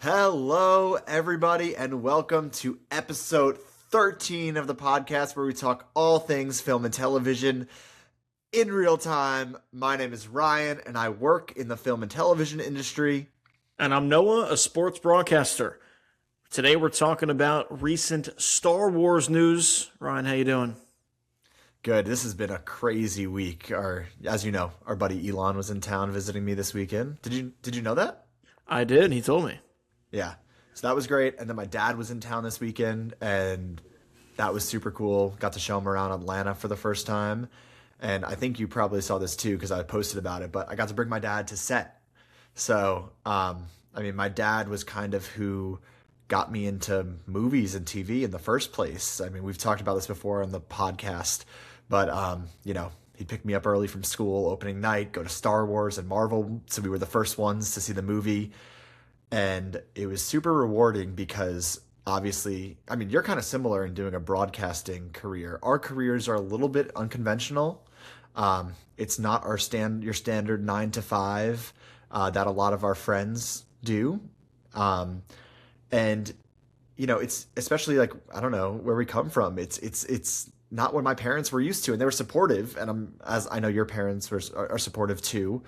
Hello, everybody, and welcome to episode 13 of the podcast where we talk all things film and television in real time. My name is Ryan, and I work in the film and television industry. And I'm Noah, a sports broadcaster. Today we're talking about recent Star Wars news. Ryan, how you doing? Good. This has been a crazy week. As you know, our buddy Elon was in town visiting me this weekend. Did you know that? I did. He told me. Yeah. So that was great. And then my dad was in town this weekend, and that was super cool. Got to show him around Atlanta for the first time. And I think you probably saw this too because I posted about it, but I got to bring my dad to set. So, my dad was kind of who got me into movies and TV in the first place. I mean, we've talked about this before on the podcast, but, he'd pick me up early from school, opening night, go to Star Wars and Marvel. So we were the first ones to see the movie. And it was super rewarding because obviously, you're kind of similar in doing a broadcasting career. Our careers are a little bit unconventional. It's not your standard 9 to 5 that a lot of our friends do. It's especially like, I don't know where we come from. It's not what my parents were used to, and they were supportive. And as I know your parents are supportive too,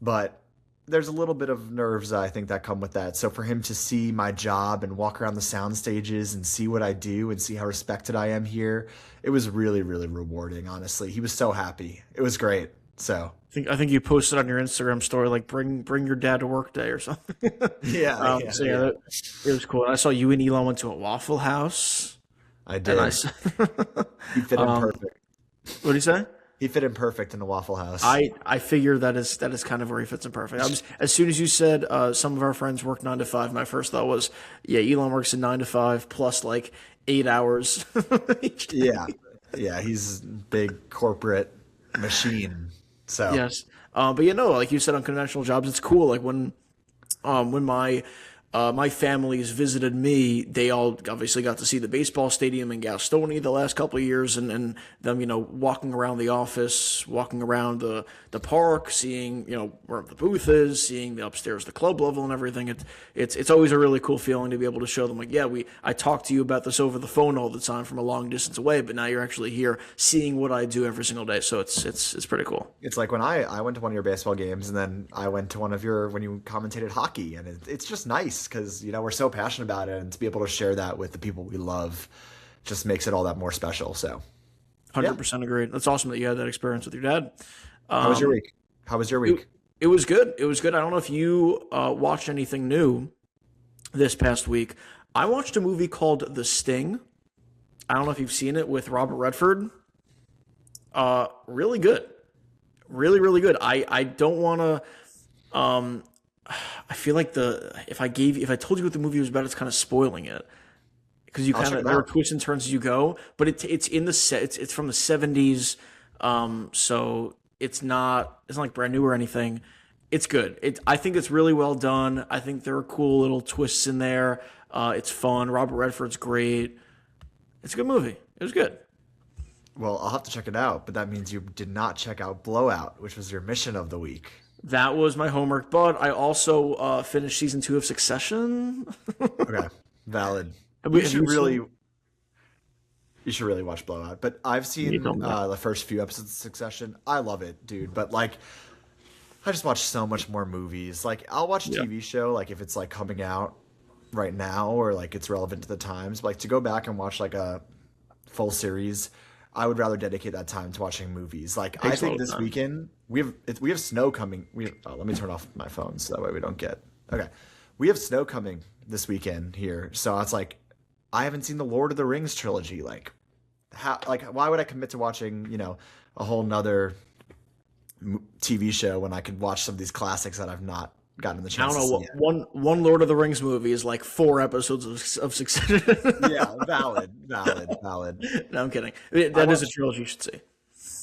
but there's a little bit of nerves, I think, that come with that. So for him to see my job and walk around the sound stages and see what I do and see how respected I am here, it was really, really rewarding, honestly. He was so happy. It was great. So I think you posted on your Instagram story, like bring your dad to work day or something. Yeah. It was cool. And I saw you and Elon went to a Waffle House. I did. He fit in perfect. What did he say? He fit in perfect in the Waffle House. I figure that is kind of where he fits in perfect. As soon as you said some of our friends work 9 to 5, my first thought was, yeah, Elon works a 9 to 5 plus like 8 hours each day. Yeah, he's a big corporate machine. So yes, but like you said, unconventional jobs. It's cool. Like when my families visited me, they all obviously got to see the baseball stadium in Gastonia the last couple of years, and them, walking around the office, walking around the park, seeing, where the booth is, seeing the upstairs, the club level and everything. It's always a really cool feeling to be able to show them, like, yeah, I talk to you about this over the phone all the time from a long distance away, but now you're actually here seeing what I do every single day. So it's pretty cool. It's like when I went to one of your baseball games, and then I went to one of when you commentated hockey, and it's just nice because we're so passionate about it, and to be able to share that with the people we love just makes it all that more special. So 100% agreed. That's awesome that you had that experience with your dad. How was your week? It was good. It was good. I don't know if you watched anything new this past week. I watched a movie called The Sting. I don't know if you've seen it, with Robert Redford. Really good. Really, really good. I don't want to I feel like if I told you what the movie was about, it's kind of spoiling it, because there are twists and turns as you go. But it's in it's from the 70s, so it's not like brand new or anything. It's good. I think it's really well done. I think there are cool little twists in there. It's fun. Robert Redford's great. It's a good movie. It was good. Well, I'll have to check it out, but that means you did not check out Blowout, which was your mission of the week. That was my homework, but I also finished season 2 of Succession. Okay, valid. You should really watch Blowout. But I've seen the first few episodes of Succession. I love it, dude. But like, I just watch so much more movies. Like, I'll watch a TV show, like if it's like coming out right now or like it's relevant to the times. But like to go back and watch like a full series, I would rather dedicate that time to watching movies. Like, I think this weekend we have snow coming. Let me turn off my phone so that way we don't get. Okay, we have snow coming this weekend here, so it's like I haven't seen the Lord of the Rings trilogy. Like, why would I commit to watching a whole nother TV show when I could watch some of these classics that I've not gotten the chance to see yet? One Lord of the Rings movie is like 4 episodes of Succession. Yeah, valid. No, I'm kidding. That is a trilogy you should see.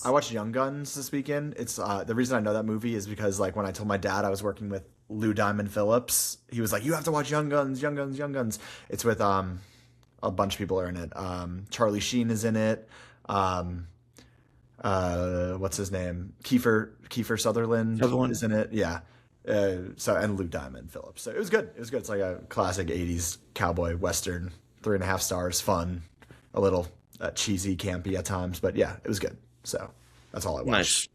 I watched Young Guns this weekend. It's the reason I know that movie is because like when I told my dad I was working with Lou Diamond Phillips, he was like, "You have to watch Young Guns." It's with a bunch of people are in it. Charlie Sheen is in it. What's his name? Kiefer Sutherland is in it. Yeah. And Lou Diamond Phillips. So it was good. It was good. It's like a classic '80s cowboy western, 3.5 stars, fun, a little cheesy, campy at times, but yeah, it was good. So that's all I watched. Nice,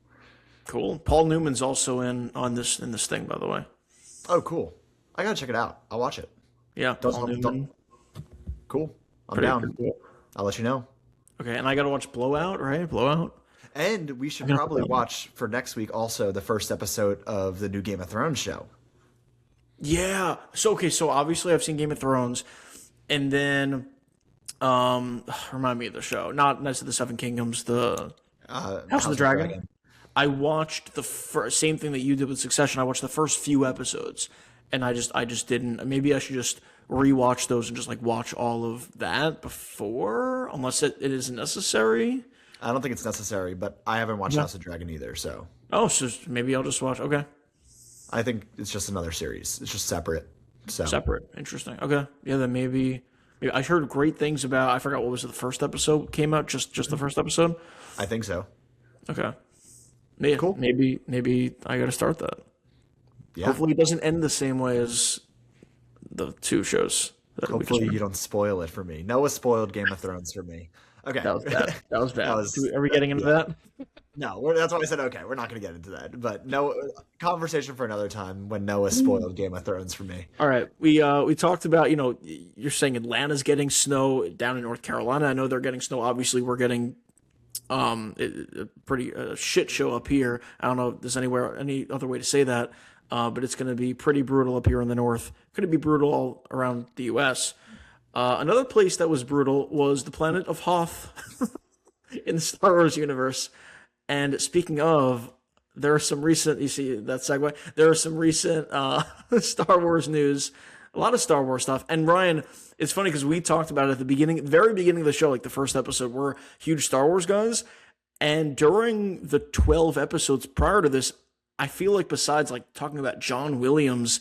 cool. Paul Newman's also in this thing, by the way. Oh, cool. I gotta check it out. I'll watch it. Yeah, Paul Newman. Cool. I'm Pretty down. cool. I'll let you know. Okay, and I gotta watch Blowout, right? Blowout. And we should probably watch for next week also the first episode of the new Game of Thrones show. Yeah. So obviously I've seen Game of Thrones, and then remind me of the show. Not Knights of the Seven Kingdoms, the House of the Dragon. I watched the same thing that you did with Succession. I watched the first few episodes, and I just didn't. Maybe I should just rewatch those and just like watch all of that before, unless it isn't necessary. I don't think it's necessary, but I haven't watched House of Dragon either, so. Oh, so maybe I'll just watch. Okay. I think it's just another series. It's just separate. So. Separate. Interesting. Okay. Yeah, then maybe I heard great things about. I forgot what was it, the first episode came out. Just the first episode. I think so. Okay. Maybe, cool. Maybe I got to start that. Yeah. Hopefully, it doesn't end the same way as the two shows. Hopefully, you don't spoil it for me. Noah spoiled Game of Thrones for me. Okay. That was bad. Are we getting into that? No, that's why I said, okay, we're not going to get into that. But no, conversation for another time when Noah spoiled Game of Thrones for me. All right. We talked about, you're saying Atlanta's getting snow down in North Carolina. I know they're getting snow. Obviously, we're getting a pretty shit show up here. I don't know if there's any other way to say that, but it's going to be pretty brutal up here in the north. Could it be brutal all around the U.S.? Another place that was brutal was the planet of Hoth in the Star Wars universe. And speaking of, there are some recent, you see that segue? There are some recent Star Wars news, a lot of Star Wars stuff. And Ryan, it's funny because we talked about it at the very beginning of the show, like the first episode. We're huge Star Wars guys. And during the 12 episodes prior to this, I feel like besides like talking about John Williams,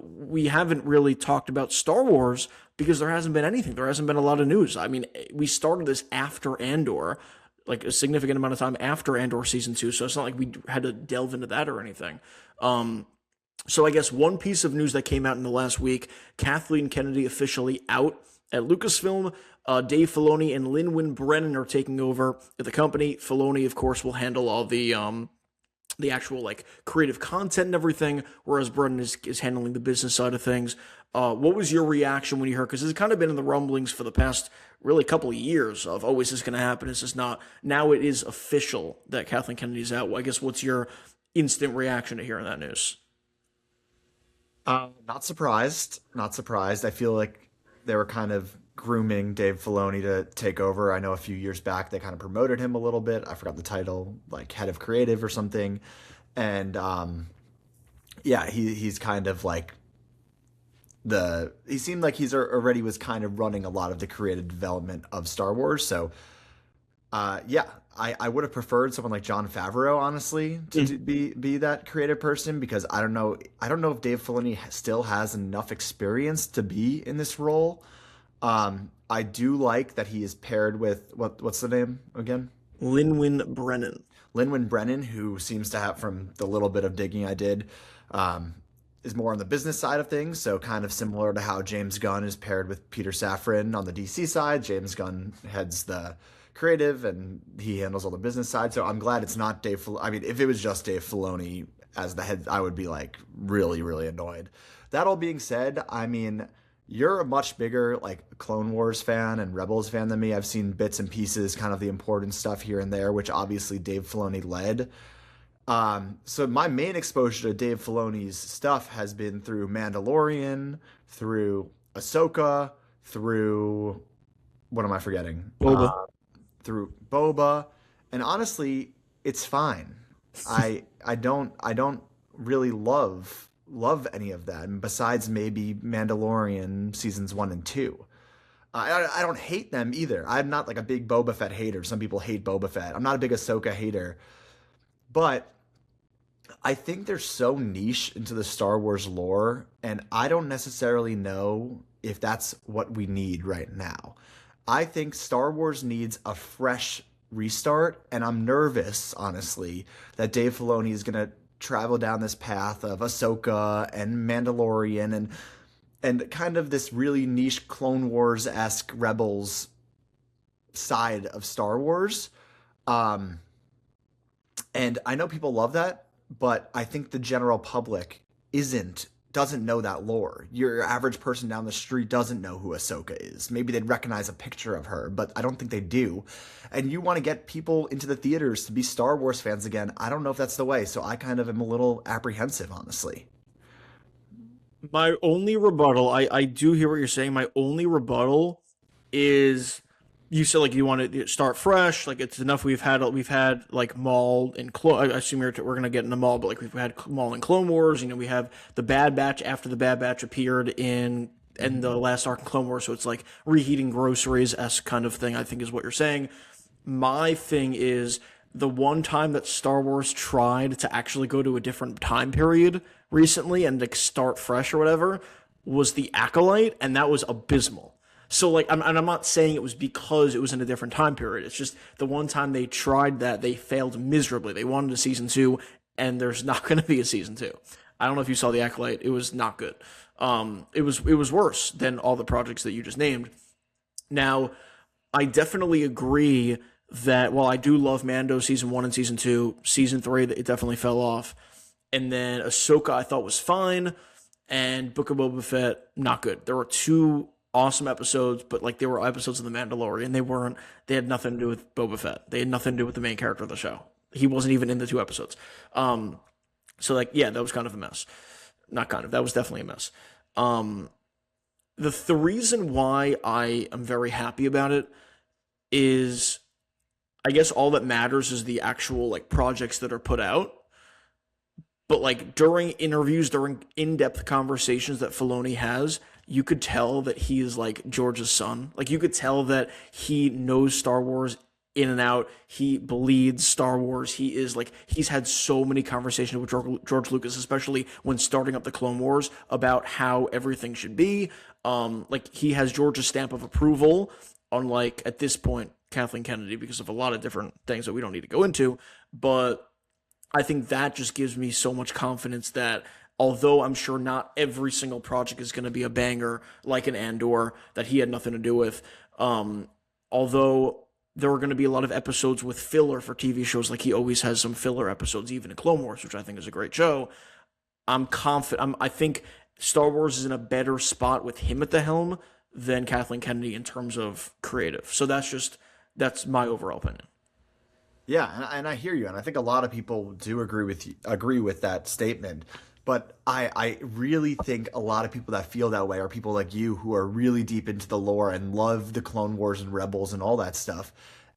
we haven't really talked about Star Wars because there hasn't been anything. There hasn't been a lot of news. I mean, we started this after Andor, like a significant amount of time after Andor season 2. So it's not like we had to delve into that or anything. So I guess one piece of news that came out in the last week, Kathleen Kennedy officially out at Lucasfilm. Dave Filloni and Lin-Win Brennan are taking over at the company. Filoni, of course, will handle all the actual like creative content and everything, whereas Brennan is handling the business side of things. What was your reaction when you heard? Because it's kind of been in the rumblings for the past really couple of years of, oh, is this going to happen? Is this not? Now it is official that Kathleen Kennedy's out. I guess what's your instant reaction to hearing that news? Not surprised. Not surprised. I feel like they were kind of grooming Dave Filoni to take over. I know a few years back they kind of promoted him a little bit. I forgot the title, like head of creative or something. And yeah, he's kind of like he seemed like he's already was kind of running a lot of the creative development of Star Wars. So yeah, I would have preferred someone like Jon Favreau, honestly, to be that creative person, because I don't know if Dave Filoni still has enough experience to be in this role. I do like that he is paired with what's the name again? Lin-Win Brennan. Lin-Win Brennan, who seems to have, from the little bit of digging I did, is more on the business side of things. So kind of similar to how James Gunn is paired with Peter Safran on the DC side. James Gunn heads the creative and he handles all the business side. So I'm glad it's not Dave Filoni. I mean, if it was just Dave Filoni as the head, I would be like really, really annoyed. That all being said, I mean, you're a much bigger like Clone Wars fan and Rebels fan than me. I've seen bits and pieces, kind of the important stuff here and there, which obviously Dave Filoni led. So my main exposure to Dave Filoni's stuff has been through Mandalorian, through Ahsoka, through, what am I forgetting? Boba. Through Boba. And honestly, it's fine. I don't really love any of that, and besides maybe Mandalorian seasons 1 and 2. I don't hate them either. I'm not like a big Boba Fett hater. Some people hate Boba Fett. I'm not a big Ahsoka hater. But I think they're so niche into the Star Wars lore, and I don't necessarily know if that's what we need right now. I think Star Wars needs a fresh restart, and I'm nervous, honestly, that Dave Filoni is going to travel down this path of Ahsoka and Mandalorian and kind of this really niche Clone Wars-esque Rebels side of Star Wars. Um, and I know people love that, but I think the general public doesn't know that lore. Your average person down the street doesn't know who Ahsoka is. Maybe they'd recognize a picture of her, but I don't think they do. And you want to get people into the theaters to be Star Wars fans again. I don't know if that's the way, so I kind of am a little apprehensive, honestly. My only rebuttal, I do hear what you're saying. My only rebuttal is you said like you want to start fresh. Like it's enough. We've had like Maul and I assume we're gonna get into Maul, but like we've had Maul and Clone Wars. You know, we have the Bad Batch after the Bad Batch appeared in the last arc in Clone Wars. So it's like reheating groceries esque kind of thing. I think is what you're saying. My thing is the one time that Star Wars tried to actually go to a different time period recently and like start fresh or whatever was the Acolyte, and that was abysmal. So like, I'm not saying it was because it was in a different time period. It's just the one time they tried that, they failed miserably. They wanted a season 2, and there's not going to be a season 2. I don't know if you saw the Acolyte. It was not good. It was worse than all the projects that you just named. Now, I definitely agree that while I do love Mando season 1 and season 2, season 3 it definitely fell off, and then Ahsoka I thought was fine, and Book of Boba Fett not good. There were 2 awesome episodes, but like they were episodes of The Mandalorian. They had nothing to do with Boba Fett. They had nothing to do with the main character of the show. He wasn't even in the 2 episodes. So like, yeah, that was kind of a mess. Not kind of, that was definitely a mess. The reason why I am very happy about it is, I guess all that matters is the actual like projects that are put out. But like during interviews, during in-depth conversations that Filoni has, you could tell that he is like George's son. Like you could tell that he knows Star Wars in and out. He bleeds Star Wars. He's had so many conversations with George Lucas, especially when starting up the Clone Wars, about how everything should be. Like he has George's stamp of approval, unlike at this point Kathleen Kennedy, because of a lot of different things that we don't need to go into. But I think that just gives me so much confidence that although I'm sure not every single project is going to be a banger like an Andor that he had nothing to do with, although there are going to be a lot of episodes with filler for TV shows, like he always has some filler episodes, even in Clone Wars, which I think is a great show. I'm confident. I think Star Wars is in a better spot with him at the helm than Kathleen Kennedy in terms of creative. So that's my overall opinion. Yeah, and I hear you, and I think a lot of people do agree with that statement. But I really think a lot of people that feel that way are people like you who are really deep into the lore and love the Clone Wars and Rebels and all that stuff.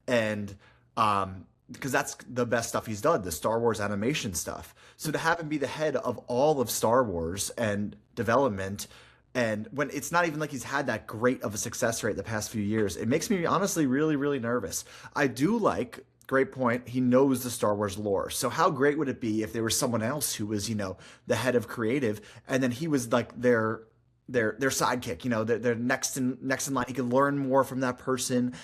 And because that's the best stuff he's done, the Star Wars animation stuff. So to have him be the head of all of Star Wars and development, and when it's not even like he's had that great of a success rate the past few years, it makes me honestly really, really nervous. I do like, great point, he knows the Star Wars lore. So how great would it be if there was someone else who was, the head of creative, and then he was like their sidekick, their next in line. He can learn more from that person.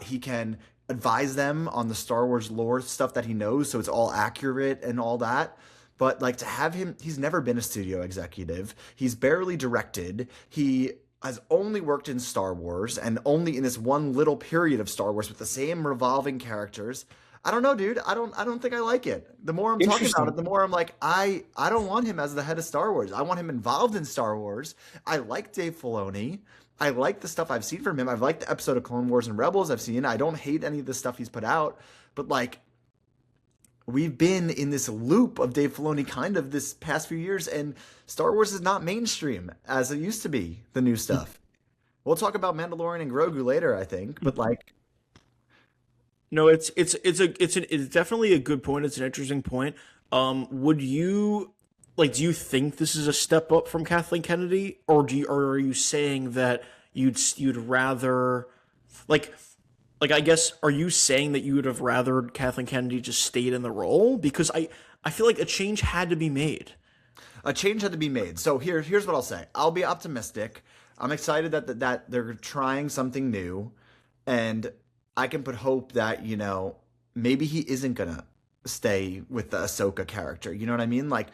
He can advise them on the Star Wars lore stuff that he knows, so it's all accurate and all that. But like to have him, he's never been a studio executive. He's barely directed. He has only worked in Star Wars and only in this one little period of Star Wars with the same revolving characters. I don't know, dude. I don't think I like it. The more I'm talking about it, the more I'm like, I don't want him as the head of Star Wars. I want him involved in Star Wars. I like Dave Filoni. I like the stuff I've seen from him. I've liked the episode of Clone Wars and Rebels I've seen. I don't hate any of the stuff he's put out, but like, we've been in this loop of Dave Filoni kind of this past few years, and Star Wars is not mainstream as it used to be, the new stuff. We'll talk about Mandalorian and Grogu later, I think, but like, no, it's definitely a good point. It's an interesting point. Would you do you think this is a step up from Kathleen Kennedy, or are you saying that you'd rather like, I guess, are you saying that you would have rather Kathleen Kennedy just stayed in the role? Because I feel like a change had to be made. A change had to be made. So here's what I'll say. I'll be optimistic. I'm excited that they're trying something new, and I can put hope that, maybe he isn't gonna stay with the Ahsoka character? You know what I mean? Like,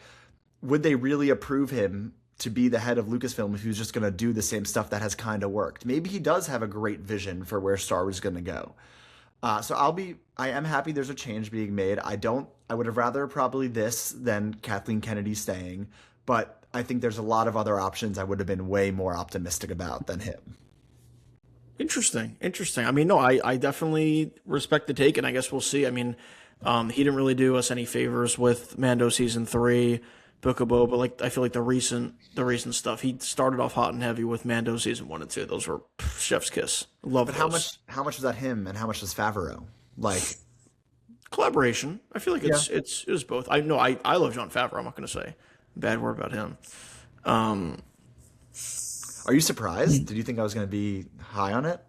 would they really approve him to be the head of Lucasfilm if he was just going to do the same stuff that has kind of worked? Maybe he does have a great vision for where Star Wars is going to go. So I am happy there's a change being made. I would have rather probably this than Kathleen Kennedy staying, but I think there's a lot of other options I would have been way more optimistic about than him. Interesting. I mean, no, I definitely respect the take, and I guess we'll see. I mean, he didn't really do us any favors with Mando season 3, Book of Boba, but like I feel like the recent stuff, he started off hot and heavy with Mando season 1 and 2. Those were chef's kiss. Love those. How much was that him and how much was Favreau? Like collaboration. I feel like it was both. I know I love Jon Favreau. I'm not going to say a bad word about him. Are you surprised? Did you think I was going to be high on it?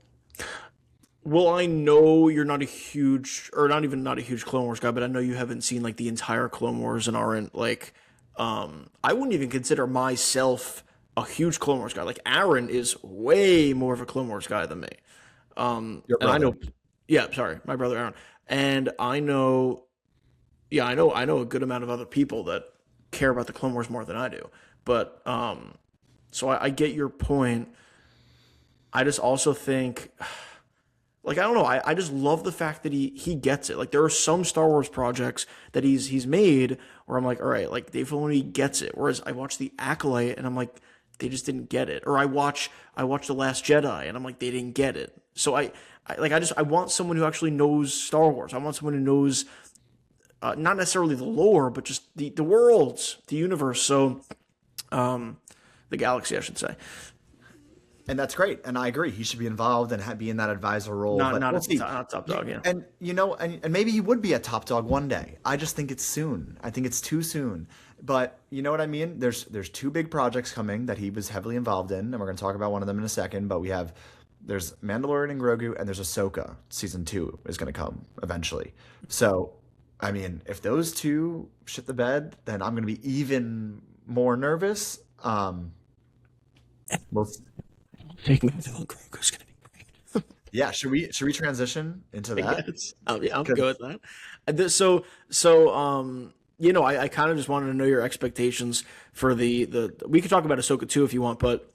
Well, I know you're not a huge, or not a huge Clone Wars guy, but I know you haven't seen like the entire Clone Wars and aren't like, I wouldn't even consider myself a huge Clone Wars guy. Like Aaron is way more of a Clone Wars guy than me. Your brother. And I know, sorry, my brother Aaron. And I know a good amount of other people that care about the Clone Wars more than I do. But, so I get your point. I just also think, like, I don't know. I just love the fact that he gets it. Like, there are some Star Wars projects that he's made where I'm like, all right, like Dave Filloni gets it. Whereas I watch The Acolyte and I'm like, they just didn't get it. Or I watch The Last Jedi and I'm like, they didn't get it. So I want someone who actually knows Star Wars. I want someone who knows not necessarily the lore, but just the worlds, the universe. So, the galaxy, I should say. And that's great, and I agree. He should be involved and be in that advisor role. Not top dog, yeah. And and maybe he would be a top dog one day. I just think it's soon. I think it's too soon. But you know what I mean? There's 2 big projects coming that he was heavily involved in, and we're going to talk about one of them in a second. But there's Mandalorian and Grogu, and there's Ahsoka. Season 2 is going to come eventually. So, I mean, if those 2 shit the bed, then I'm going to be even more nervous. We'll Taking Grogu's gonna be great. Yeah, should we transition into that? Yes. I'm good with that. So I kind of just wanted to know your expectations for the we could talk about Ahsoka too if you want, but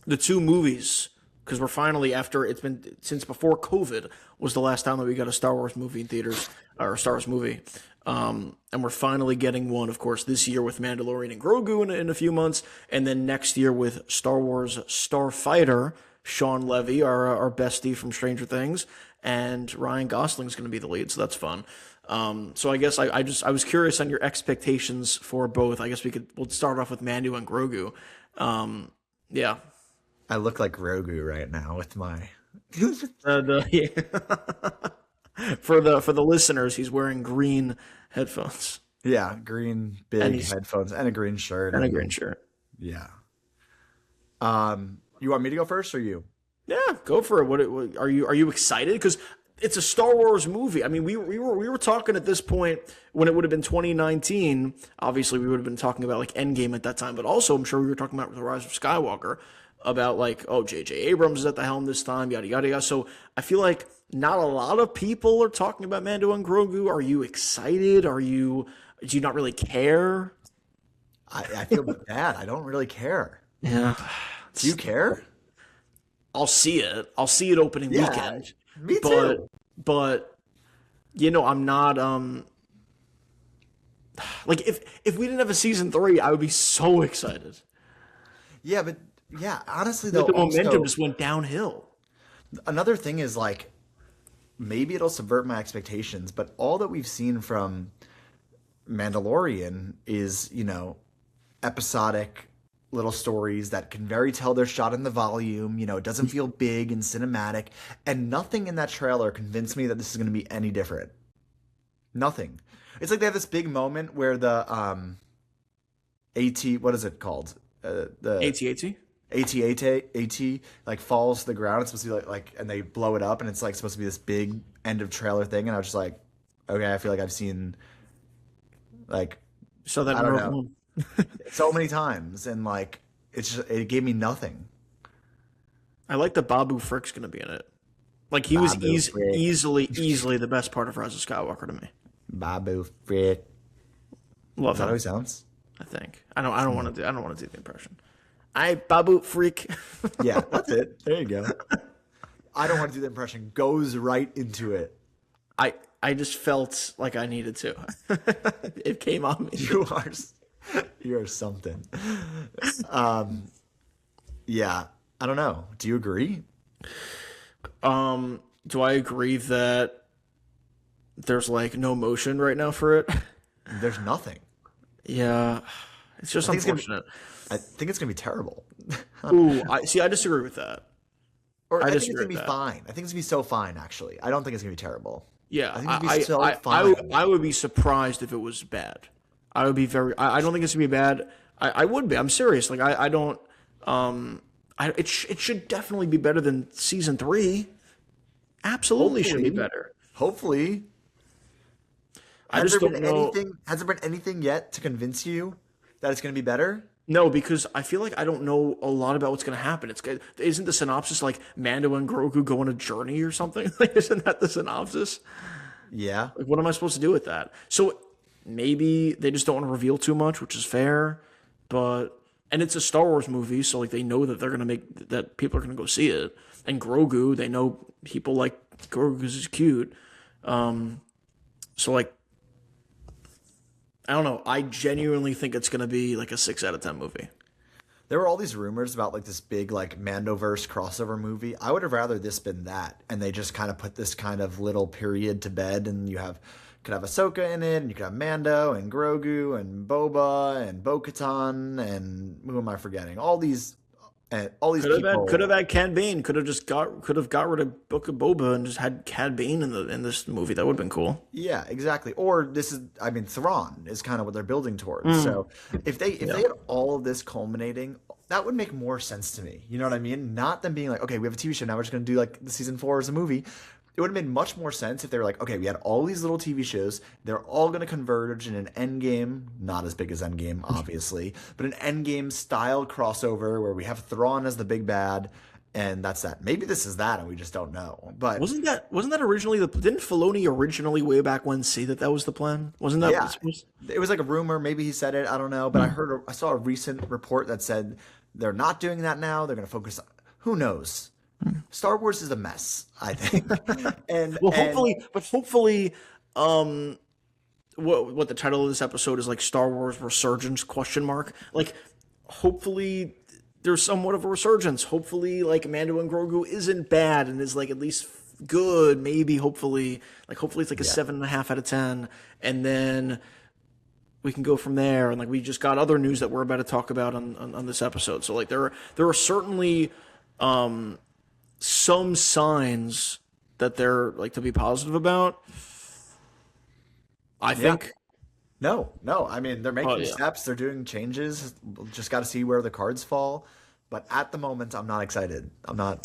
the 2 movies, because we're finally, after it's been since before COVID was the last time that we got a Star Wars movie in theaters, or a Star Wars movie. And we're finally getting one, of course, this year with Mandalorian and Grogu in a few months, and then next year with Star Wars Starfighter, Sean Levy, our bestie from Stranger Things, and Ryan Gosling's going to be the lead, so that's fun. So I guess I was curious on your expectations for both. I guess we'll start off with Mando and Grogu. Yeah. I look like Grogu right now with my For the listeners, he's wearing green headphones. Yeah, green big headphones and a green shirt. And a green shirt. Yeah. You want me to go first or you? Yeah, go for it. What are you excited? Because it's a Star Wars movie. I mean, we were talking at this point when it would have been 2019. Obviously, we would have been talking about like Endgame at that time, but also I'm sure we were talking about The Rise of Skywalker, about like, oh, J.J. Abrams is at the helm this time, yada yada yada. So I feel like not a lot of people are talking about Mando and Grogu. Are you excited? Do you not really care? I feel bad. I don't really care. Yeah. Do you care? I'll see it. I'll see it opening weekend. Me too. But I'm not like if we didn't have a season 3, I would be so excited. Yeah, but honestly though, the momentum just went downhill. Another thing is like, maybe it'll subvert my expectations, but all that we've seen from Mandalorian is, episodic little stories that can tell they're shot in the volume. It doesn't feel big and cinematic, and nothing in that trailer convinced me that this is going to be any different. Nothing. It's like they have this big moment where the what is it called? The AT like falls to the ground. It's supposed to be like, and they blow it up, and it's like supposed to be this big end of trailer thing. And I was just like, okay, I feel like I've seen like, so that I don't know, so many times, and like it gave me nothing. I like that Babu Frick's gonna be in it. Like he was easily the best part of Rise of Skywalker to me. Babu Frick. Love Is that him. how he sounds? I think. I don't want to do. I don't want to do the impression. I babu freak. Yeah, that's it. There you go. I don't want to do the impression. Goes right into it. I just felt like I needed to. It came on me. You are something. Yeah, I don't know. Do you agree? Do I agree that there's like no motion right now for it? There's nothing. Yeah, it's just unfortunate. I think it's gonna be terrible. Ooh, I disagree with that. Or I think it's gonna be fine. I think it's gonna be so fine. Actually, I don't think it's gonna be terrible. Yeah, I think it's gonna be so fine. I would be surprised if it was bad. I would be very. I don't think it's gonna be bad. I would be. I'm serious. Like I don't. It should definitely be better than season 3. Absolutely should be better. Hopefully. Has there been anything yet to convince you that it's going to be better? No, because I feel like I don't know a lot about what's going to happen. Isn't the synopsis like Mando and Grogu go on a journey or something? Like, isn't that the synopsis? Yeah. Like, what am I supposed to do with that? So maybe they just don't want to reveal too much, which is fair. And it's a Star Wars movie, so like they know that that people are going to go see it. And Grogu, they know people like Grogu because he's cute. So like, I don't know. I genuinely think it's going to be like a 6 out of 10 movie. There were all these rumors about like this big like Mandoverse crossover movie. I would have rather this been that, and they just kind of put this kind of little period to bed, and could have Ahsoka in it, and you could have Mando and Grogu and Boba and Bo-Katan and who am I forgetting? All these people Could have had Cad Bane. Could have got rid of Book of Boba and just had Cad Bane in this movie. That would have been cool. Yeah, exactly. Or Thrawn is kind of what they're building towards. So if they had all of this culminating, that would make more sense to me. You know what I mean? Not them being like, okay, we have a TV show now. We're just going to do like the season 4 as a movie. It would have made much more sense if they were like, okay, we had all these little TV shows. They're all going to converge in an Endgame, not as big as Endgame, obviously, but an Endgame style crossover where we have Thrawn as the big bad, and that's that. Maybe this is that, and we just don't know. But wasn't that originally didn't Filoni originally way back when say that was the plan? Wasn't that? Yeah, it was like a rumor. Maybe he said it. I don't know. But I saw a recent report that said they're not doing that now. They're going to focus on, who knows? Star Wars is a mess, I think. Hopefully, what the title of this episode is like Star Wars Resurgence ? Like, hopefully there's somewhat of a resurgence. Hopefully, like Mando and Grogu isn't bad and is like at least good. Maybe hopefully it's like a 7.5 out of 10, and then we can go from there. And like we just got other news that we're about to talk about on this episode. So like there are certainly some signs that they're like to be positive about. I think. No. I mean, they're making steps. They're doing changes. Just got to see where the cards fall. But at the moment, I'm not excited. How about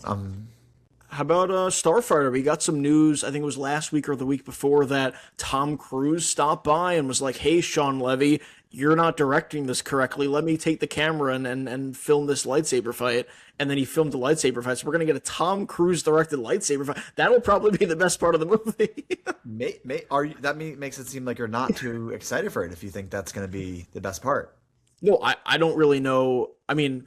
Starfighter? We got some news, I think it was last week or the week before, that Tom Cruise stopped by and was like, hey, Sean Levy, you're not directing this correctly. Let me take the camera and film this lightsaber fight. And then he filmed the lightsaber fight. So we're going to get a Tom Cruise directed lightsaber fight. That'll probably be the best part of the movie. That makes it seem like you're not too excited for it if you think that's going to be the best part. No, I don't really know. I mean,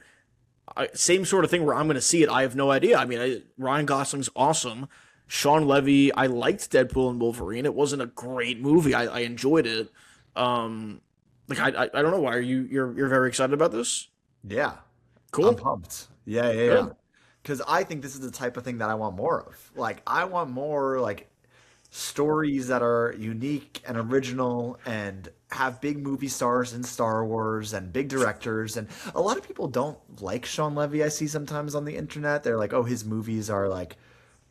same sort of thing where I'm going to see it. I have no idea. I mean, Ryan Gosling's awesome. Sean Levy, I liked Deadpool and Wolverine. It wasn't a great movie. I enjoyed it. Like I don't know why you're very excited about this. Yeah, cool. I'm pumped. Yeah. Because I think this is the type of thing that I want more of. Like I want more like stories that are unique and original and have big movie stars in Star Wars and big directors. And a lot of people don't like Sean Levy. I see sometimes on the internet. They're like, oh, his movies are like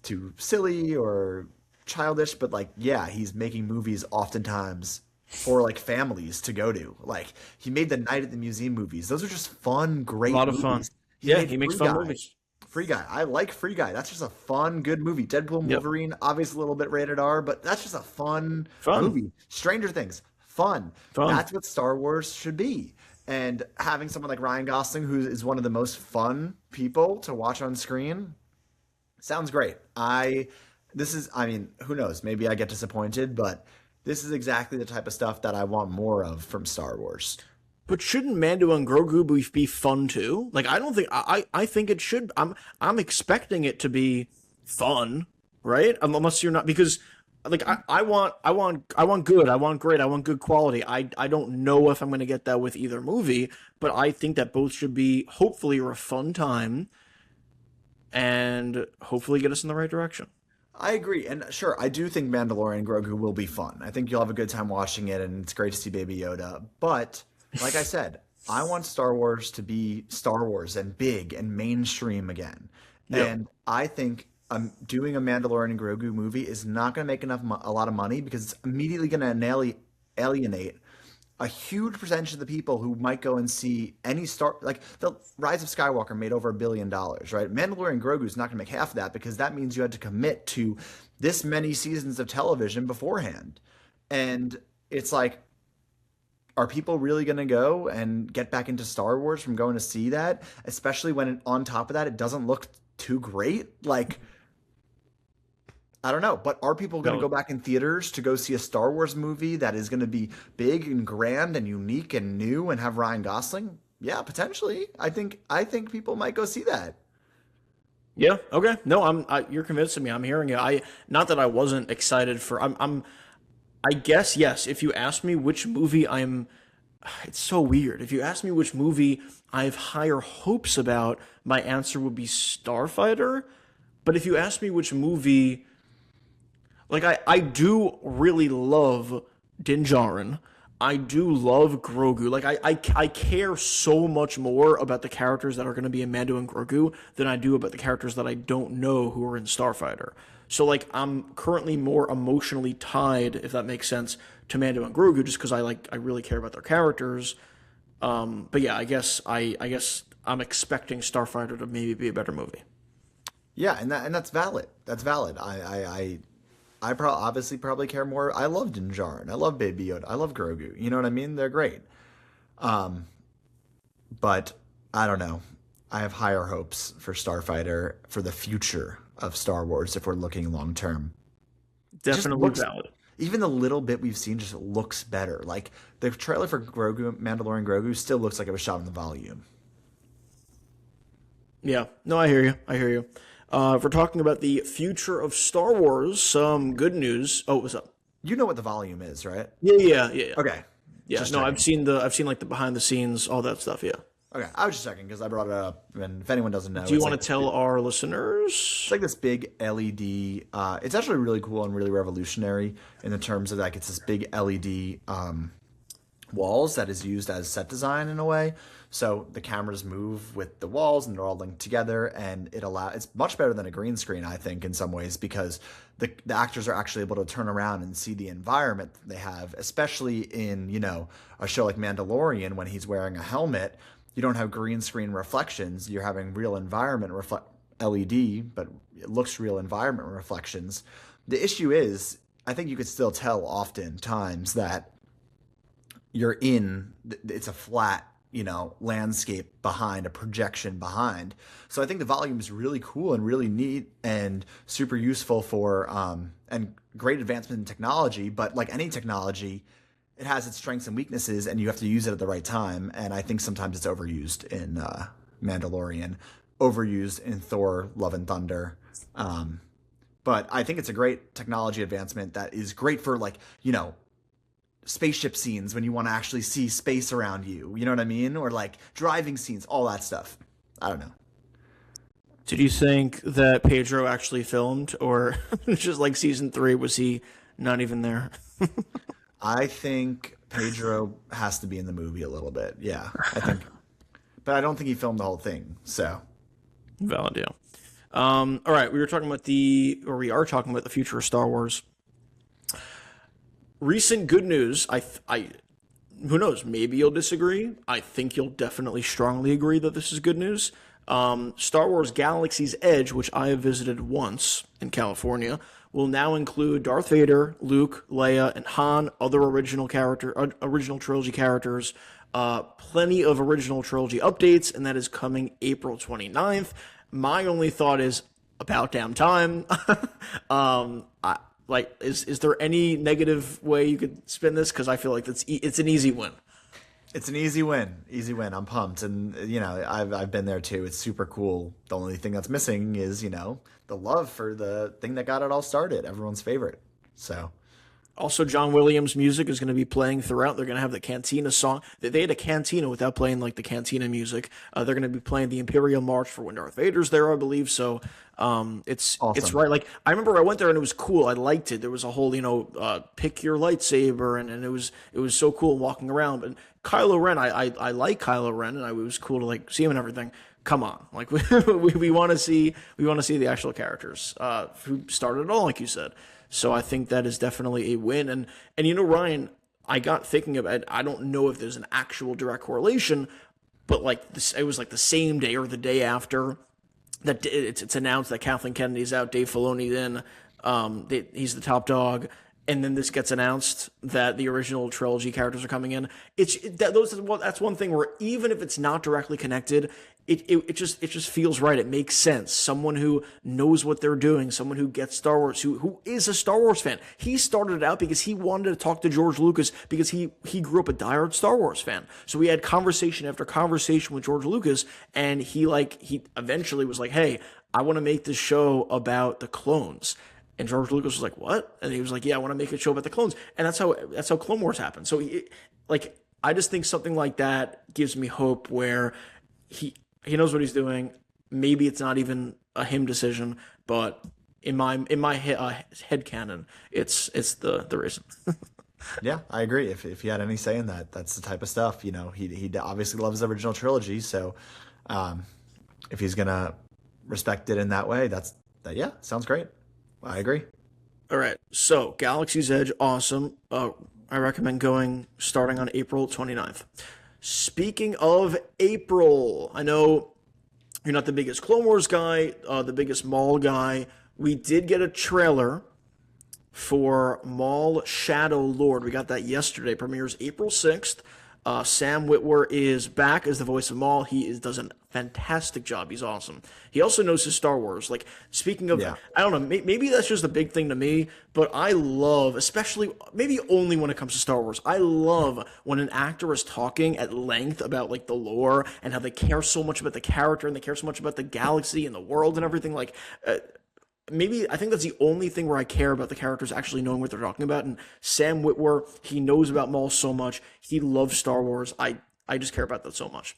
too silly or childish. But like, yeah, he's making movies oftentimes for like families to go to. Like he made the Night at the Museum movies. Those are just fun, great movies. A lot of fun. He makes fun movies. Free Guy. I like Free Guy. That's just a fun, good movie. Deadpool and Wolverine, obviously a little bit rated R, but that's just a fun movie. Stranger Things, fun. That's what Star Wars should be. And having someone like Ryan Gosling, who is one of the most fun people to watch on screen, sounds great. Who knows? Maybe I get disappointed, but This is exactly the type of stuff that I want more of from Star Wars. But shouldn't Mando and Grogu be fun too? Like I don't think I think it should. I'm expecting it to be fun, right? Unless you're not, because like I want good, I want great, I want good quality. I don't know if I'm going to get that with either movie, but I think that both should be hopefully a fun time and hopefully get us in the right direction. I agree, and sure, I do think Mandalorian Grogu will be fun. I think you'll have a good time watching it, and it's great to see Baby Yoda. But like I said, I want Star Wars to be Star Wars and big and mainstream again. Yeah. And I think doing a Mandalorian Grogu movie is not going to make a lot of money because it's immediately going to alienate a huge percentage of the people who might go and see any Star, like the Rise of Skywalker made over $1 billion, right? Mandalorian Grogu is not going to make half of that because that means you had to commit to this many seasons of television beforehand. And it's like, are people really going to go and get back into Star Wars from going to see that? Especially when on top of that, it doesn't look too great. Like, I don't know, but are people going to No. go back in theaters to go see a Star Wars movie that is going to be big and grand and unique and new and have Ryan Gosling? Yeah, potentially. I think people might go see that. Yeah. Okay. No, you're convincing me. I'm hearing it. Not that I wasn't excited for. I guess yes. If you ask me which movie it's so weird. If you ask me which movie I have higher hopes about, my answer would be Starfighter. But if you ask me which movie, like I do really love Din Djarin. I do love Grogu. Like I care so much more about the characters that are going to be in Mando and Grogu than I do about the characters that I don't know who are in Starfighter. So like I'm currently more emotionally tied, if that makes sense, to Mando and Grogu just because I really care about their characters. But yeah, I guess I'm expecting Starfighter to maybe be a better movie. Yeah, and that's valid. That's valid. Obviously probably care more. I love Din Djarin. I love Baby Yoda. I love Grogu. You know what I mean? They're great. Um, but I don't know. I have higher hopes for Starfighter for the future of Star Wars if we're looking long term. It just Definitely looks, valid. even the little bit we've seen just looks better. Like the trailer for Grogu, Mandalorian Grogu, still looks like it was shot in the volume. Yeah. No, I hear you. I hear you. If we're talking about the future of Star Wars, some good news. Oh, what's up? You know what the volume is, right? Yeah. Okay, Yeah. just No, checking. I've seen like the behind the scenes, all that stuff. Yeah. Okay, I was just checking because I brought it up, and if anyone doesn't know, Do you it's want like to tell our listeners? it's like this big LED. It's actually really cool and really revolutionary in the terms of like it's this big LED walls that is used as set design in a way. So the cameras move with the walls and they're all linked together, and it's much better than a green screen, I think, in some ways because the actors are actually able to turn around and see the environment that they have, especially in a show like Mandalorian when he's wearing a helmet. You don't have green screen reflections. You're having real environment LED, but it looks real environment reflections. The issue is, I think you could still tell oftentimes that it's a flat, landscape behind a projection behind. So I think the volume is really cool and really neat and super useful for, and great advancement in technology. But like any technology, it has its strengths and weaknesses, and you have to use it at the right time. And I think sometimes it's overused in Mandalorian, overused in Thor: Love and Thunder. But I think it's a great technology advancement that is great for spaceship scenes when you want to actually see space around you. You know what I mean? Or like driving scenes, all that stuff. I don't know. Did you think that Pedro actually filmed, or just like season 3, was he not even there? I think Pedro has to be in the movie a little bit. Yeah, I think, but I don't think he filmed the whole thing. So Valid, yeah. All right, we are talking about the future of Star Wars. Recent good news. Who knows? Maybe you'll disagree. I think you'll definitely strongly agree that this is good news. Star Wars Galaxy's Edge, which I have visited once in California, will now include Darth Vader, Luke, Leia, and Han, other original trilogy characters, plenty of original trilogy updates, and that is coming April 29th. My only thought is about damn time. Like, is there any negative way you could spin this? Because I feel like it's an easy win. It's an easy win. Easy win. I'm pumped. And, I've been there too. It's super cool. The only thing that's missing is, the love for the thing that got it all started. Everyone's favorite. So. Also, John Williams' music is going to be playing throughout. They're going to have the Cantina song. They had a Cantina without playing like the Cantina music. They're going to be playing the Imperial March for when Darth Vader's there, I believe. So it's right. Like, I remember I went there and it was cool. I liked it. There was a whole pick your lightsaber, and it was so cool walking around. And Kylo Ren, I like Kylo Ren, and it was cool to like see him and everything. Come on, like we want to see the actual characters who started it all, like you said. So I think that is definitely a win. And Ryan, I got thinking about, I don't know if there's an actual direct correlation, but like this, it was like the same day or the day after that it's announced that Kathleen Kennedy's out, Dave Filoni's in, he's the top dog. And then this gets announced that the original trilogy characters are coming in. That's one thing where even if it's not directly connected, it just feels right. It makes sense. Someone who knows what they're doing, someone who gets Star Wars, who is a Star Wars fan. He started it out because he wanted to talk to George Lucas because he grew up a diehard Star Wars fan. So we had conversation after conversation with George Lucas, and he eventually was like, "Hey, I want to make this show about the clones." And George Lucas was like, "What?" And he was like, "Yeah, I want to make a show about the clones." And that's how Clone Wars happened. So I just think something like that gives me hope, where he knows what he's doing. Maybe it's not even a him decision, but in my head canon, it's the reason. Yeah, I agree. If he had any say in that, that's the type of stuff. He obviously loves the original trilogy, so if he's gonna respect it in that way, yeah, sounds great. I agree. All right, so Galaxy's Edge, awesome. I recommend starting on April 29th. Speaking of April, I know you're not the biggest Clone Wars guy, the biggest Maul guy. We did get a trailer for Maul Shadow Lord. We got that yesterday. Premieres April 6th. Sam Witwer is back as the voice of Maul. He does a fantastic job. He's awesome. He also knows his Star Wars. Like, speaking of, yeah. I don't know, maybe that's just a big thing to me, but I love, especially, maybe only when it comes to Star Wars, I love when an actor is talking at length about, like, the lore and how they care so much about the character and they care so much about the galaxy and the world and everything. Like, maybe I think that's the only thing where I care about the characters actually knowing what they're talking about. And Sam Witwer, he knows about Maul so much. He loves Star Wars. I just care about that so much.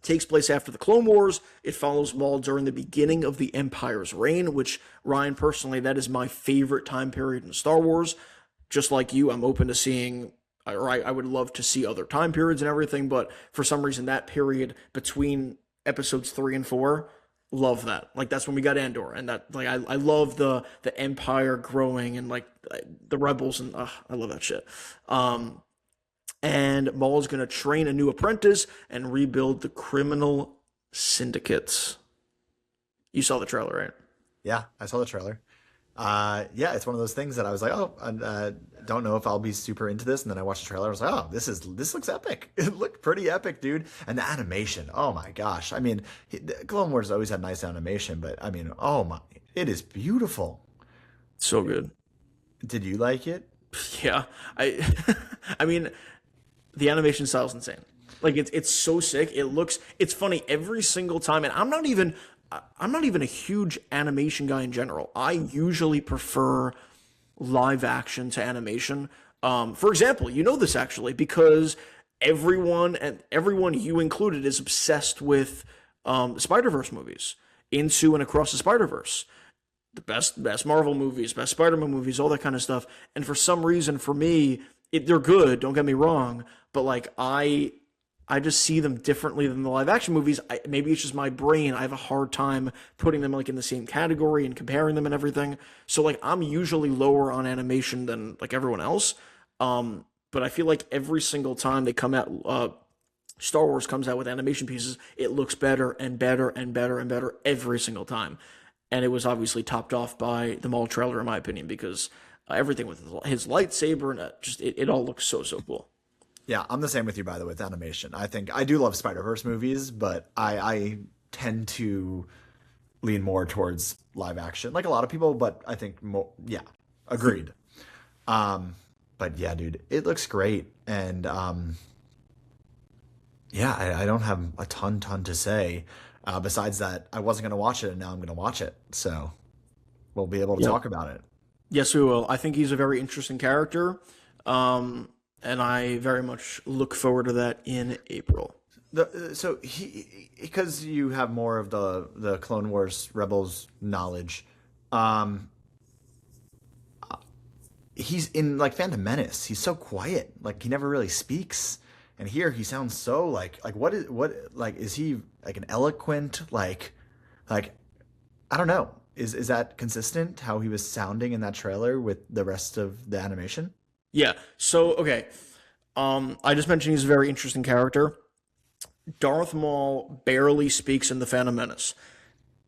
Takes place after the Clone Wars. It follows Maul during the beginning of the Empire's reign, which, Ryan, personally, that is my favorite time period in Star Wars. Just like you, I'm open to seeing, or I would love to see other time periods and everything, but for some reason that period between episodes 3 and 4, love that. Like, that's when we got Andor, and that, like, I love the Empire growing and, like, the rebels, and I love that shit. And Maul's going to train a new apprentice and rebuild the criminal syndicates. You saw the trailer, right? Yeah, I saw the trailer. Yeah, it's one of those things that I was like, oh, I don't know if I'll be super into this. And then I watched the trailer. I was like, oh, this looks epic. It looked pretty epic, dude. And the animation, oh my gosh. I mean, Clone Wars always had nice animation, but I mean, oh my, it is beautiful. So good. Did you like it? Yeah, I mean, the animation style is insane. Like, it's so sick. It's funny every single time. And I'm not even a huge animation guy in general. I usually prefer live action to animation. For example, you know this actually, because everyone, you included, is obsessed with Spider-Verse movies, Into and Across the Spider-Verse. The best Marvel movies, best Spider-Man movies, all that kind of stuff. And for some reason, for me, they're good, don't get me wrong, but like I just see them differently than the live action movies. Maybe it's just my brain. I have a hard time putting them like in the same category and comparing them and everything. So like I'm usually lower on animation than like everyone else. But I feel like every single time they come out, Star Wars comes out with animation pieces, it looks better and better and better and better every single time. And it was obviously topped off by the Maul trailer, in my opinion, because everything with his lightsaber and it all looks so cool. Yeah, I'm the same with you, by the way, with animation. I think I do love Spider-Verse movies, but I tend to lean more towards live action, like a lot of people. But I think more, yeah, agreed. But yeah, dude, it looks great, and yeah, I don't have a ton to say. Besides that, I wasn't gonna watch it, and now I'm gonna watch it, so we'll be able to Yep. talk about it. Yes, we will. I think he's a very interesting character, and I very much look forward to that in April. So he, because you have more of the Clone Wars Rebels knowledge, um, he's in like Phantom Menace. He's so quiet, like he never really speaks. And here he sounds so like what like is he like an eloquent like I don't know. Is that consistent how he was sounding in that trailer with the rest of the animation? Yeah. So okay, I just mentioned he's a very interesting character. Darth Maul barely speaks in the Phantom Menace.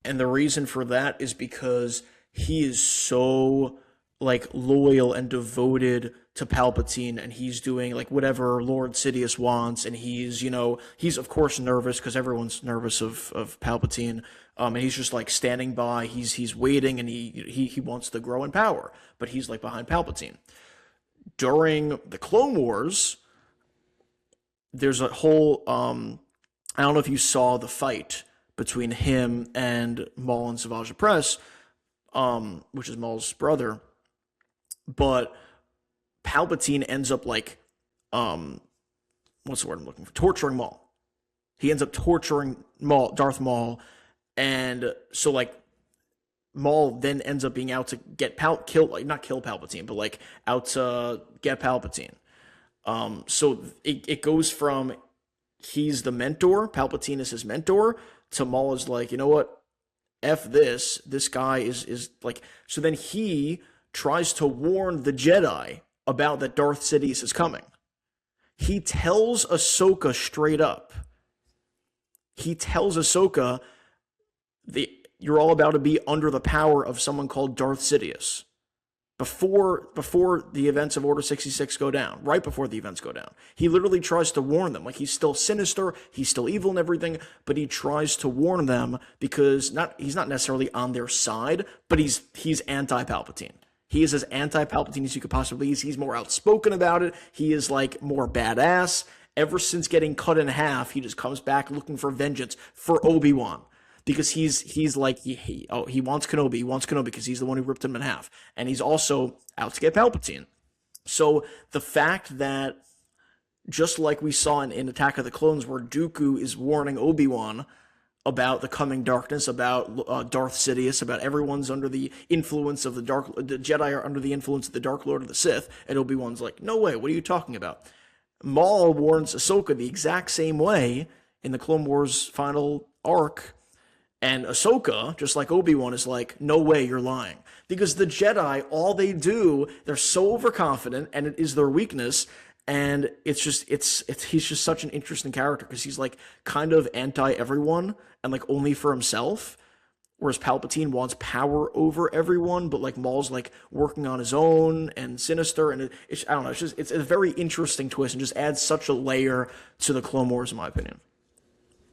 And the reason for that is because he is so like loyal and devoted to Palpatine, and he's doing like whatever Lord Sidious wants, and he's of course nervous because everyone's nervous of Palpatine. And he's just like standing by, he's waiting, and he wants to grow in power, but he's like behind Palpatine. During the Clone Wars, there's a whole I don't know if you saw the fight between him and Maul and Savage Press, which is Maul's brother, but Palpatine ends up like, what's the word I'm looking for? Torturing Maul. He ends up torturing Darth Maul, and so like Maul then ends up being out to get kill, like not kill Palpatine, but like out to get Palpatine. So it goes from he's the mentor, Palpatine is his mentor, to Maul is like, you know what? F this guy is like, so then he tries to warn the Jedi about that Darth Sidious is coming. He tells Ahsoka straight up. He tells Ahsoka, you're all about to be under the power of someone called Darth Sidious. Before the events of Order 66 go down, right before the events go down. He literally tries to warn them. Like, he's still sinister, he's still evil and everything, but he tries to warn them because he's not necessarily on their side, but he's anti-Palpatine. He is as anti-Palpatine as you could possibly be. He's more outspoken about it. He is like more badass. Ever since getting cut in half, he just comes back looking for vengeance for Obi-Wan. Because he's like he wants Kenobi. He wants Kenobi because he's the one who ripped him in half, and he's also out to get Palpatine. So the fact that, just like we saw in Attack of the Clones, where Dooku is warning Obi-Wan about the coming darkness, about Darth Sidious, about everyone's under the influence of the Jedi are under the influence of the Dark Lord of the Sith, and Obi-Wan's like, no way, what are you talking about? Maul warns Ahsoka the exact same way in the Clone Wars final arc. And Ahsoka, just like Obi-Wan, is like, no way, you're lying. Because the Jedi, all they do, they're so overconfident, and it is their weakness, and he's just such an interesting character, because he's like kind of anti-everyone, and like only for himself, whereas Palpatine wants power over everyone, but like Maul's like working on his own, and sinister, and I don't know, it's a very interesting twist, and just adds such a layer to the Clone Wars, in my opinion.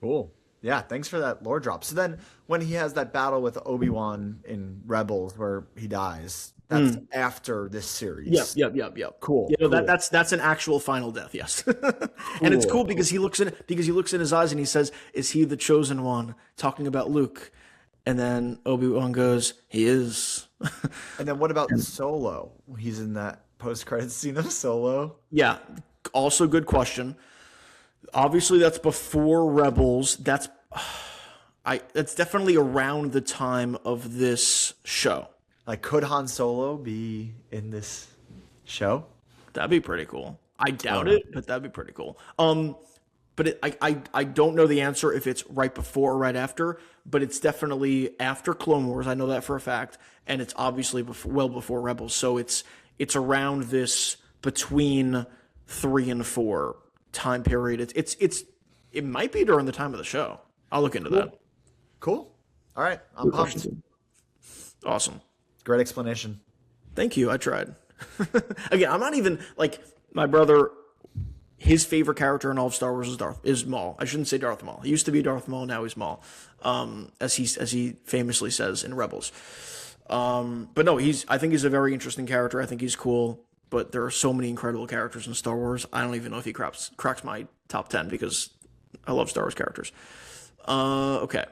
Cool. Yeah, thanks for that lore drop. So then when he has that battle with Obi-Wan in Rebels where he dies, that's after this series. Yep. Cool. You know, cool. that's an actual final death, yes. Cool. And it's cool because he looks in his eyes and he says, "Is he the chosen one?" talking about Luke. And then Obi-Wan goes, "He is." And then what about Solo? He's in that post-credits scene of Solo. Yeah, also good question. Obviously, that's before Rebels. That's definitely around the time of this show. Like, could Han Solo be in this show? That'd be pretty cool. I doubt it, but that'd be pretty cool. But I don't know the answer if it's right before or right after, but it's definitely after Clone Wars. I know that for a fact, and it's obviously well before Rebels. So it's around this between 3 and 4 time period. It might be during the time of the show. I'll look into that. Cool. All right, I'm pumped. Awesome. Great explanation. Thank you. I tried. Again, I'm not even like my brother. his favorite character in all of Star Wars is Maul. I shouldn't say Darth Maul. He used to be Darth Maul, now he's Maul, as he famously says in Rebels. But no, I think he's a very interesting character. I think he's cool. But there are so many incredible characters in Star Wars. I don't even know if he cracks my top 10 because I love Star Wars characters. Okay.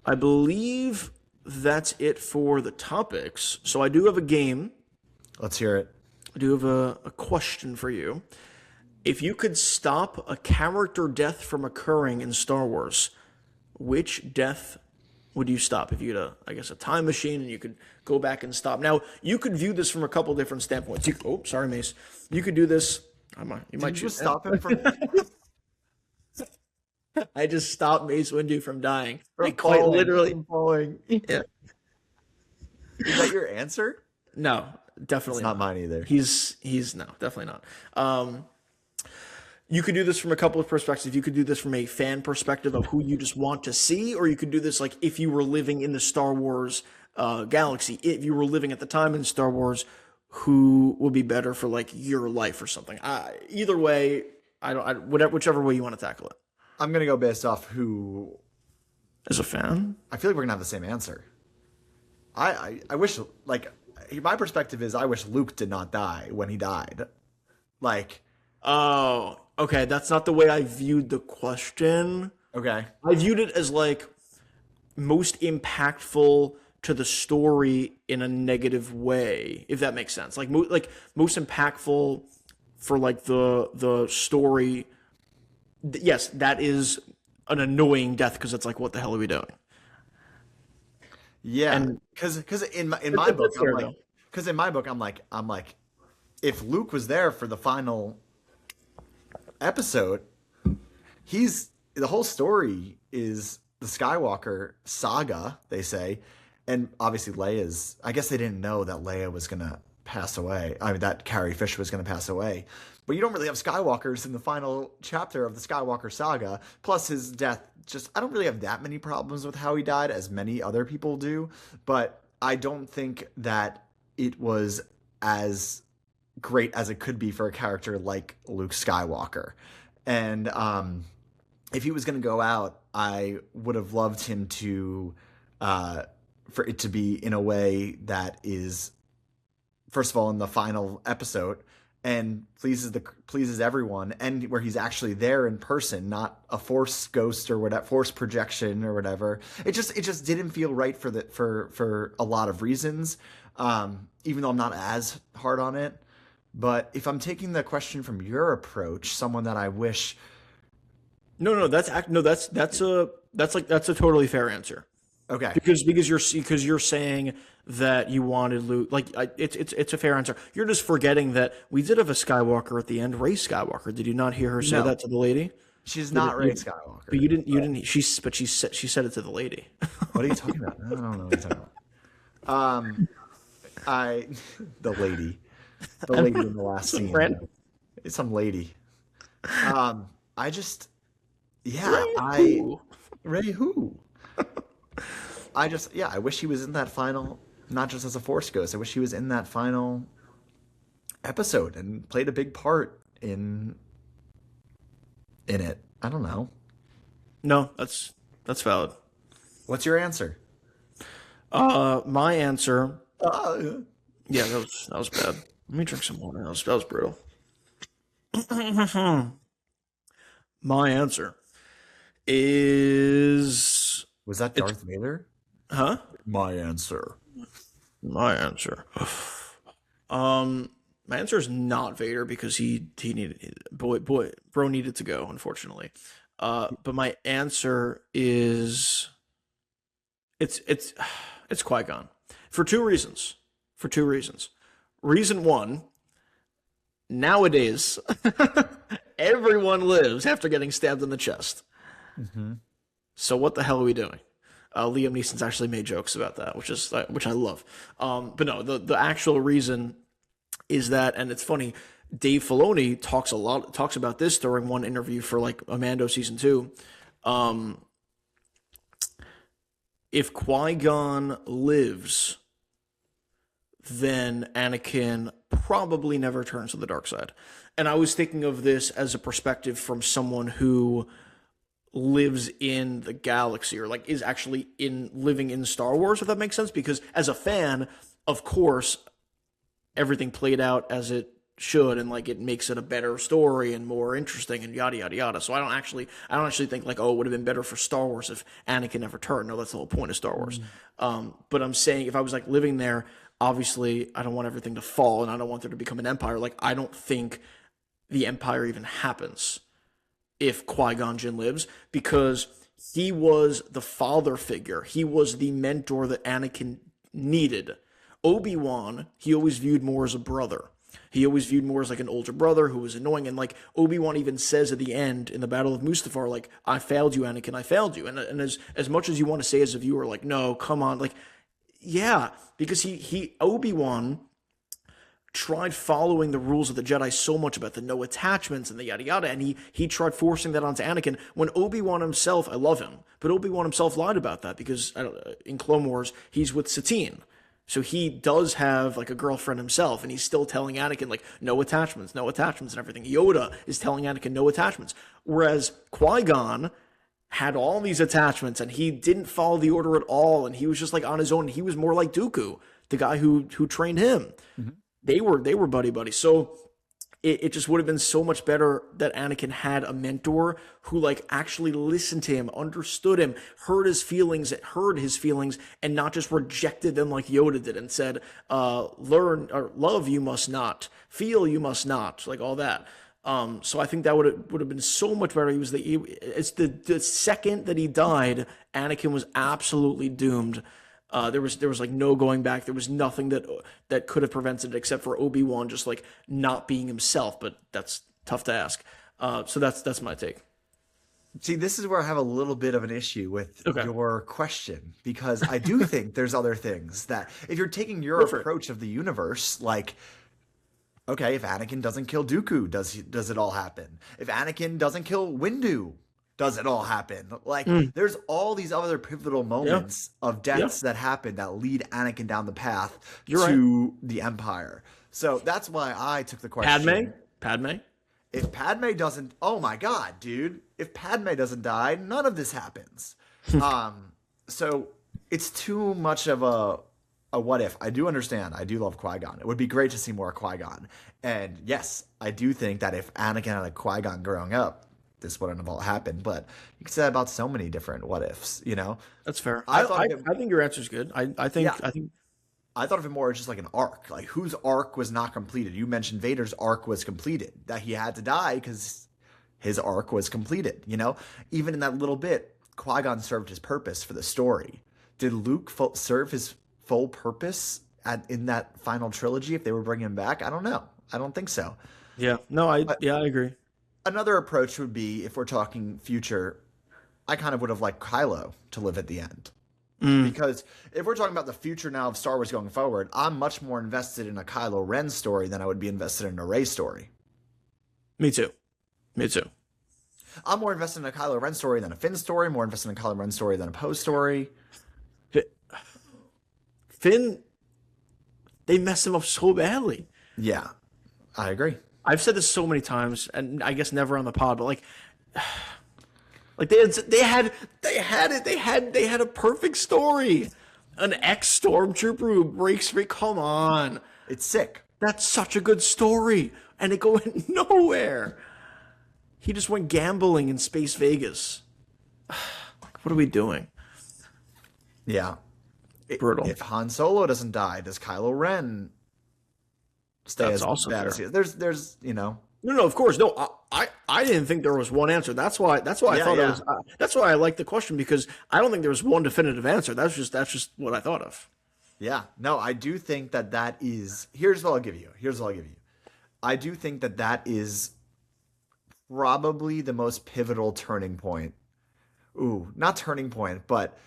I believe that's it for the topics. So I do have a game. Let's hear it. I do have a question for you. If you could stop a character death from occurring in Star Wars, which death would you stop? If you had a time machine and you could go back and stop. Now, you could view this from a couple different standpoints. Sorry, Mace. You could do this. You might just stop him from. I just stopped Mace Windu from dying. Quite literally falling. Yeah. Is that your answer? No, definitely it's not mine either. He's no, definitely not. You could do this from a couple of perspectives. You could do this from a fan perspective of who you just want to see, or you could do this like if you were living in the Star Wars galaxy. If you were living at the time in Star Wars, who would be better for like your life or something? Either way, whichever way you want to tackle it. I'm gonna go based off who. As a fan, I feel like we're gonna have the same answer. I wish, like, my perspective is I wish Luke did not die when he died. Like, oh, okay, that's not the way I viewed the question. Okay. I viewed it as like most impactful to the story in a negative way, if that makes sense. Like most impactful for like the story. Yes, that is an annoying death because it's like, what the hell are we doing? Yeah, because in my book, I'm like, if Luke was there for the final episode, the whole story is the Skywalker saga, they say, and obviously Leia's. I guess they didn't know that Leia was gonna pass away. I mean, that Carrie Fisher was gonna pass away. But you don't really have Skywalkers in the final chapter of the Skywalker saga. Plus his death, I don't really have that many problems with how he died as many other people do. But I don't think that it was as great as it could be for a character like Luke Skywalker. And if he was going to go out, I would have loved him to, for it to be in a way that is, first of all, in the final episode, and pleases everyone, and where he's actually there in person, not a force ghost or whatever, force projection or whatever. It just didn't feel right for a lot of reasons. Even though I'm not as hard on it, but if I'm taking the question from your approach, someone that I wish. That's a totally fair answer. Okay. Because you're saying that you wanted Luke. Like it's a fair answer. You're just forgetting that we did have a Skywalker at the end, Rey Skywalker. Did you not hear her say that to the lady? She's not Rey Skywalker. But you didn't. She said it to the lady. What are you talking about? I don't know what you're talking about. The lady in the last scene. It's some lady. Rey who? I wish he was in that final, not just as a Force ghost. I wish he was in that final episode and played a big part in it. I don't know. No, that's valid. What's your answer? My answer. Yeah, that was bad. Let me drink some water. That was brutal. My answer is. Was that Darth Vader? Huh? My answer. My answer is not Vader because he needed bro needed to go, unfortunately. But my answer is it's Qui-Gon for two reasons. Reason one, nowadays everyone lives after getting stabbed in the chest. Mm-hmm. So what the hell are we doing? Liam Neeson's actually made jokes about that, which I love. But no, the actual reason is that, and it's funny, Dave Filloni talks about this during one interview for like Mando season 2. If Qui-Gon lives, then Anakin probably never turns to the dark side. And I was thinking of this as a perspective from someone who lives in the galaxy, or like is actually living in Star Wars, if that makes sense. Because as a fan, of course, everything played out as it should, and like it makes it a better story and more interesting and yada yada yada. So I don't actually think like, oh, it would have been better for Star Wars if Anakin never turned. No, that's the whole point of Star Wars. But I'm saying if I was like living there, obviously I don't want everything to fall and I don't want there to become an empire. Like I don't think the empire even happens if Qui-Gon Jinn lives, because he was the father figure. He was the mentor that Anakin needed. Obi-Wan, he always viewed more as a brother. He always viewed more as like an older brother who was annoying. And like Obi-Wan even says at the end in the Battle of Mustafar, like, I failed you, Anakin, I failed you. And as much as you want to say as a viewer, like, no, come on. Like, yeah, because Obi-Wan tried following the rules of the Jedi so much about the no attachments and the yada yada, and he tried forcing that onto Anakin when Obi-Wan himself, I love him, but Obi-Wan himself lied about that because in Clone Wars, he's with Satine. So he does have like a girlfriend himself, and he's still telling Anakin like no attachments and everything. Yoda is telling Anakin no attachments. Whereas Qui-Gon had all these attachments and he didn't follow the order at all, and he was just like on his own. He was more like Dooku, the guy who trained him. Mm-hmm. They were buddy. So it just would have been so much better that Anakin had a mentor who like actually listened to him, understood him, heard his feelings, and not just rejected them like Yoda did and said, learn or love you must not, feel you must not, like all that. So I think that would have been so much better. It's the second that he died, Anakin was absolutely doomed. There was like no going back. There was nothing that could have prevented it except for Obi-Wan just like not being himself. But that's tough to ask. So that's my take. See, this is where I have a little bit of an issue with your question, because I do think there's other things that if you're taking your approach of the universe, like, okay, if Anakin doesn't kill Dooku, does it all happen? If Anakin doesn't kill Windu, does it all happen? Like, there's all these other pivotal moments of deaths that happen that lead Anakin down the path to the Empire. So that's why I took the question. Padme? If Padme doesn't, oh my God, dude. If Padme doesn't die, none of this happens. So it's too much of a what if. I do understand. I do love Qui-Gon. It would be great to see more Qui-Gon. And yes, I do think that if Anakin had a Qui-Gon growing up, this wouldn't have all happened. But you could say that about so many different what ifs, you know? That's fair. I think your answer's good. I think I thought of it more as just like an arc. Like, whose arc was not completed? You mentioned Vader's arc was completed. That he had to die because his arc was completed, you know? Even in that little bit, Qui-Gon served his purpose for the story. Did Luke serve his full purpose in that final trilogy if they were bringing him back? I don't know. I don't think so. Yeah. No, I agree. Another approach would be, if we're talking future, I kind of would have liked Kylo to live at the end. Because if we're talking about the future now of Star Wars going forward, I'm much more invested in a Kylo Ren story than I would be invested in a Rey story. Me too. I'm more invested in a Kylo Ren story than a Finn story, more invested in a Kylo Ren story than a Poe story. Finn, they messed him up so badly. Yeah, I agree. I've said this so many times, and I guess never on the pod, but like they had a perfect story. An ex-stormtrooper who breaks free. Come on, it's sick. That's such a good story, and it went nowhere. He just went gambling in Space Vegas. What are we doing? Yeah, brutal. If Han Solo doesn't die, does Kylo Ren stay That's as also bad fair. as he is? There's No, of course. No, I didn't think there was one answer. That's why I thought it was. That's why I liked the question, because I don't think there was one definitive answer. That's just what I thought of. Yeah. No, I do think that is. Here's what I'll give you. I do think that is probably the most pivotal turning point. Ooh, not turning point, but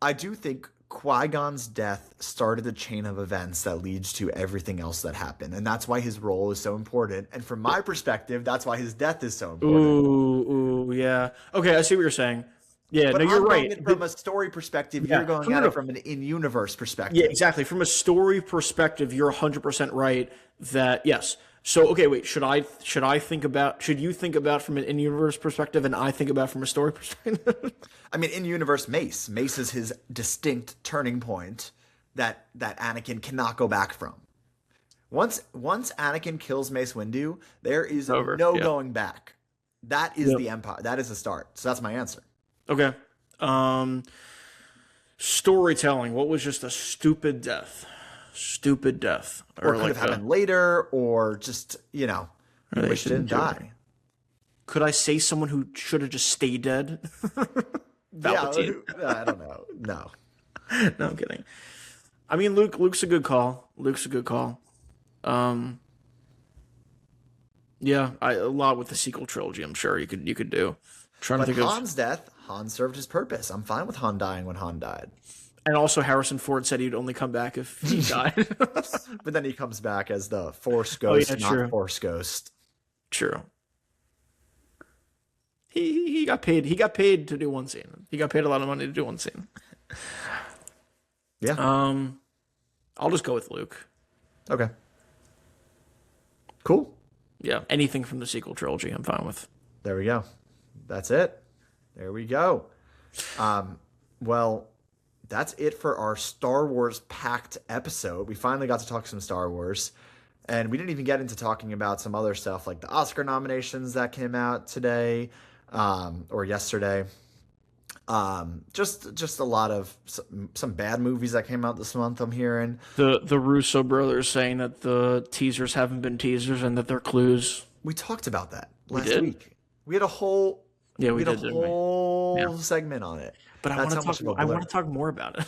I do think Qui-Gon's death started the chain of events that leads to everything else that happened. And that's why his role is so important. And from my perspective, that's why his death is so important. Ooh, yeah. Okay, I see what you're saying. Yeah, But no, you're I'm going right. it from a story perspective. Yeah. You're going at it from an in-universe perspective. Yeah, exactly. From a story perspective, you're 100% right that yes. So okay, wait, should you think about from an in-universe perspective and I think about from a story perspective? I mean, in-universe Mace. Mace is his distinct turning point that Anakin cannot go back from. Once Anakin kills Mace Windu, there is no going back. That is the Empire. That is the start. So that's my answer. Okay. Storytelling. What was just a stupid death? Stupid death. Or could have happened later, or just, wish didn't die. Could I say someone who should have just stayed dead? Palpatine. I don't know. No. No, I'm kidding. I mean, Luke's a good call. Yeah, a lot with the sequel trilogy. I'm sure you could do. But Han's death, Han served his purpose. I'm fine with Han dying when Han died. And also, Harrison Ford said he'd only come back if he died. But then he comes back as the Force Ghost, not Force Ghost. True. He got paid. He got paid to do one scene. He got paid a lot of money to do one scene. Yeah. I'll just go with Luke. Okay. Cool. Yeah. Anything from the sequel trilogy, I'm fine with. There we go. That's it. There we go. Well, that's it for our Star Wars packed episode. We finally got to talk some Star Wars, and we didn't even get into talking about some other stuff like the Oscar nominations that came out today, or yesterday. Just a lot of some bad movies that came out this month, I'm hearing. The Russo brothers saying that the teasers haven't been teasers and that they're clues. We talked about that last week. We had a whole segment on it. But I want to talk more about it.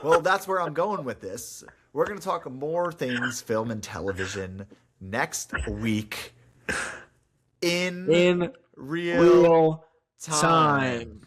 Well, that's where I'm going with this. We're going to talk more things, film and television, next week in real time.